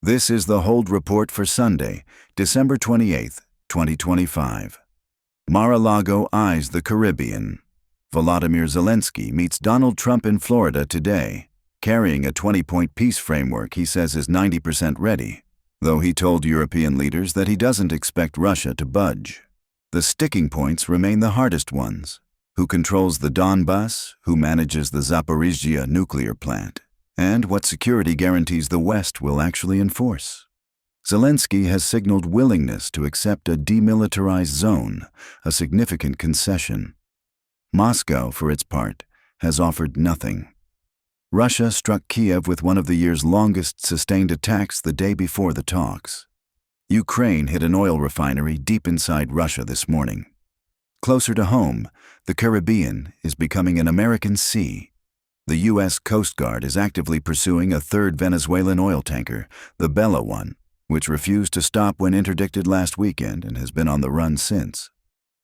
This is the Hold Report for Sunday, December 28, 2025. Mar-a-Lago eyes the Caribbean. Volodymyr Zelenskyy meets Donald Trump in Florida today, carrying a 20-point peace framework he says is 90% ready, though he told European leaders that he doesn't expect Russia to budge. The sticking points remain the hardest ones. Who controls the Donbas, who manages the Zaporizhzhia nuclear plant, and what security guarantees the West will actually enforce. Zelenskyy has signaled willingness to accept a demilitarized zone, a significant concession. Moscow, for its part, has offered nothing. Russia struck Kyiv with one of the year's longest sustained attacks the day before the talks. Ukraine hit an oil refinery deep inside Russia this morning. Closer to home, the Caribbean is becoming an American sea. The U.S. Coast Guard is actively pursuing a third Venezuelan oil tanker, the Bella one, which refused to stop when interdicted last weekend and has been on the run since.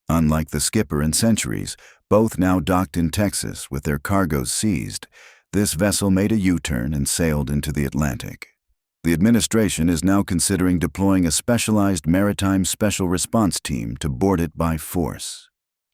Unlike the skipper and Centuries, both now docked in Texas with their cargoes seized, this vessel made a U-turn and sailed into the Atlantic. The administration is now considering deploying a specialized Maritime Special Response Team to board it by force.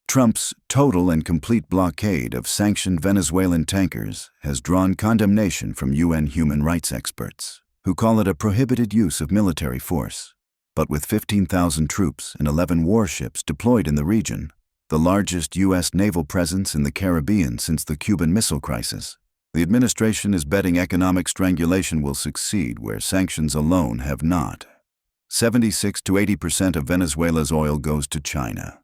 Trump's total and complete blockade of sanctioned Venezuelan tankers has drawn condemnation from UN human rights experts, who call it a prohibited use of military force. But with 15,000 troops and 11 warships deployed in the region, the largest U.S. naval presence in the Caribbean since the Cuban Missile Crisis, the administration is betting economic strangulation will succeed where sanctions alone have not. 76 to 80% of Venezuela's oil goes to China.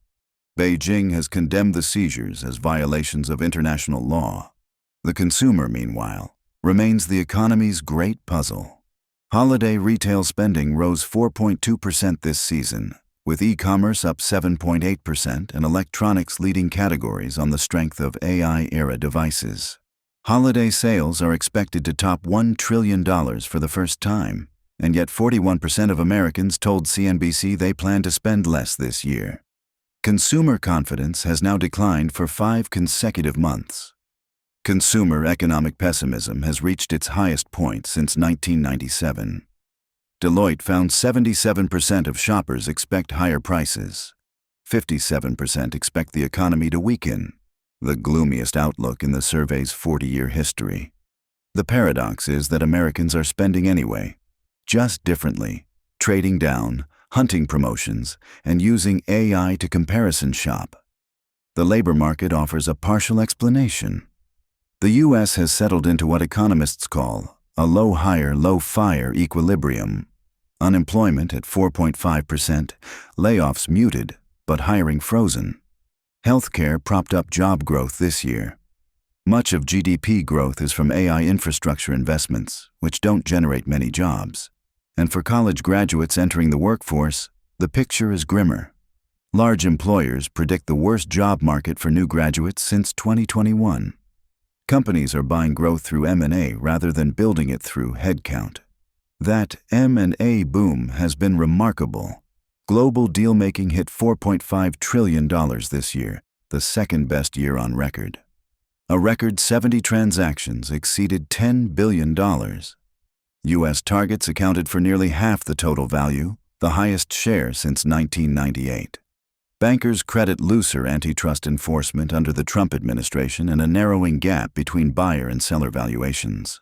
Beijing has condemned the seizures as violations of international law. The consumer, meanwhile, remains the economy's great puzzle. Holiday retail spending rose 4.2% this season, with e-commerce up 7.8% and electronics leading categories on the strength of AI-era devices. Holiday sales are expected to top $1 trillion for the first time, and yet 41% of Americans told CNBC they plan to spend less this year. Consumer confidence has now declined for 5 consecutive months. Consumer economic pessimism has reached its highest point since 1997. Deloitte found 77% of shoppers expect higher prices. 57% expect the economy to weaken, the gloomiest outlook in the survey's 40-year history. The paradox is that Americans are spending anyway, just differently, trading down, hunting promotions, and using AI to comparison shop. The labor market offers a partial explanation. The U.S. has settled into what economists call a low-hire, low-fire equilibrium. Unemployment at 4.5%, layoffs muted, but hiring frozen. Healthcare propped up job growth this year. Much of GDP growth is from AI infrastructure investments, which don't generate many jobs. And for college graduates entering the workforce, the picture is grimmer. Large employers predict the worst job market for new graduates since 2021. Companies are buying growth through M&A rather than building it through headcount. That M&A boom has been remarkable. Global deal-making hit $4.5 trillion this year, the second best year on record. A record 70 transactions exceeded $10 billion. U.S. targets accounted for nearly half the total value, the highest share since 1998. Bankers credit looser antitrust enforcement under the Trump administration and a narrowing gap between buyer and seller valuations.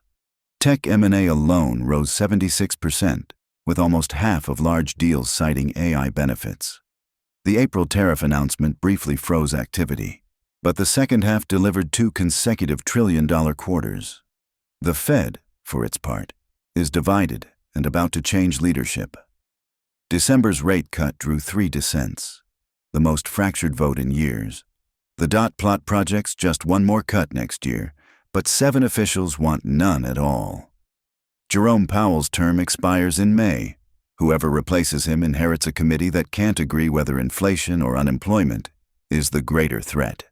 Tech M&A alone rose 76%, with almost half of large deals citing AI benefits. The April tariff announcement briefly froze activity, but the second half delivered 2 consecutive trillion-dollar quarters. The Fed, for its part, is divided and about to change leadership. December's rate cut drew 3 dissents, the most fractured vote in years. The dot plot projects just one more cut next year, but 7 officials want none at all. Jerome Powell's term expires in May. Whoever replaces him inherits a committee that can't agree whether inflation or unemployment is the greater threat.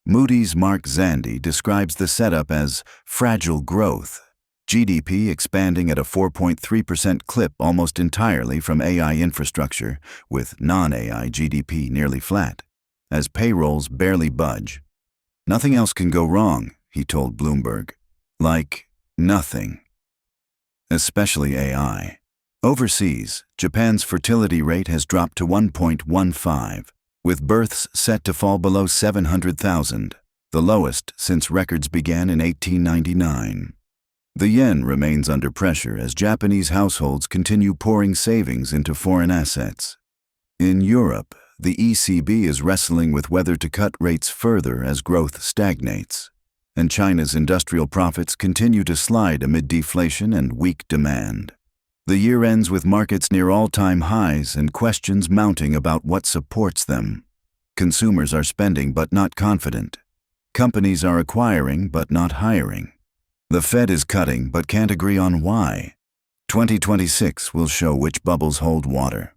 Moody's Mark Zandi describes the setup as fragile growth, GDP expanding at a 4.3% clip almost entirely from AI infrastructure, with non-AI GDP nearly flat, as payrolls barely budge. Nothing else can go wrong, he told Bloomberg. Like nothing. especially AI. Overseas, Japan's fertility rate has dropped to 1.15, with births set to fall below 700,000, the lowest since records began in 1899. The yen remains under pressure as Japanese households continue pouring savings into foreign assets. In Europe, the ECB is wrestling with whether to cut rates further as growth stagnates, and China's industrial profits continue to slide amid deflation and weak demand. The year ends with markets near all-time highs and questions mounting about what supports them. Consumers are spending but not confident. Companies are acquiring but not hiring. The Fed is cutting but can't agree on why. 2026 will show which bubbles hold water.